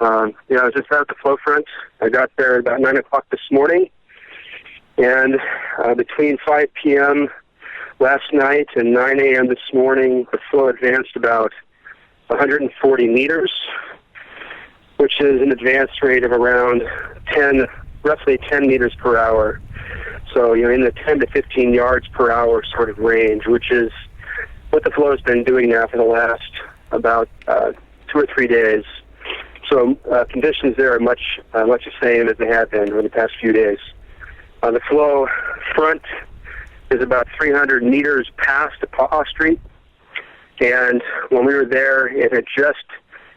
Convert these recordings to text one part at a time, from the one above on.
I was just out at the flow front. I got there about 9 o'clock this morning, and between 5 p.m. last night and 9 a.m. this morning, the flow advanced about 140 meters, which is an advance rate of around roughly 10 meters per hour. So, in the 10 to 15 yards per hour sort of range, which is what the flow has been doing now for the last about 2 or 3 days. So conditions there are much the same as they have been over the past few days. The flow front is about 300 meters past the Pahoa Street, and when we were there, it had just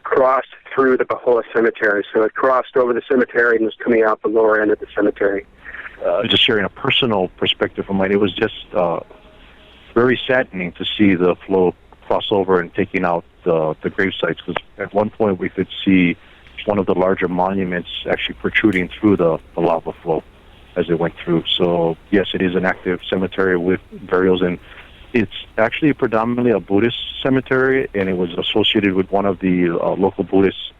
crossed through the Pahoa Cemetery. So it crossed over the cemetery and was coming out the lower end of the cemetery. Just sharing a personal perspective from mine, it was just very saddening to see the flow cross over and taking out the grave sites, because at one point we could see one of the larger monuments actually protruding through the lava flow as it went through. So yes, it is an active cemetery with burials, and it's actually predominantly a Buddhist cemetery, and it was associated with one of the local Buddhist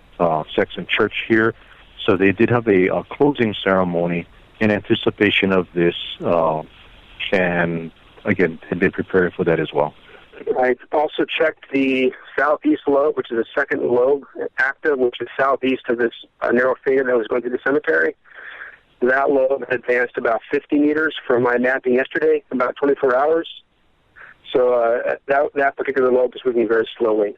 sects and church here. So they did have a closing ceremony in anticipation of this, and again, had been preparing for that as well. I also checked the southeast lobe, which is the second lobe active, which is southeast of this narrow finger that was going through the cemetery. That lobe advanced about 50 meters from my mapping yesterday, about 24 hours. So that particular lobe is moving very slowly.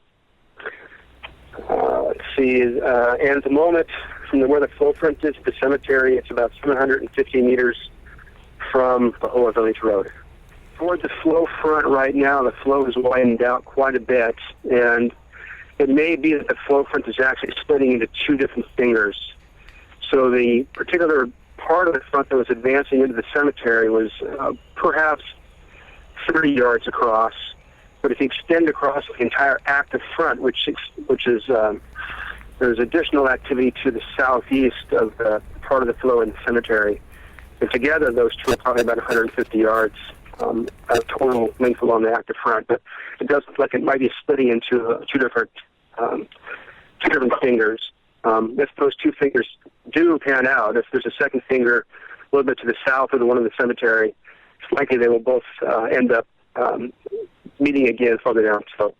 Let's see, and at the moment, from where the flow front is to the cemetery, it's about 750 meters from Pahoa Village Road. Toward the flow front right now, the flow has widened out quite a bit, and it may be that the flow front is actually splitting into two different fingers. So the particular part of the front that was advancing into the cemetery was perhaps 30 yards across, but if you extend across the entire active front, which is there's additional activity to the southeast of the part of the flow in the cemetery, and together those two are probably about 150 yards. A total length along the active front, but it does look like it might be splitting into two different fingers. If those two fingers do pan out, if there's a second finger a little bit to the south of the one in the cemetery, it's likely they will both end up meeting again further down. So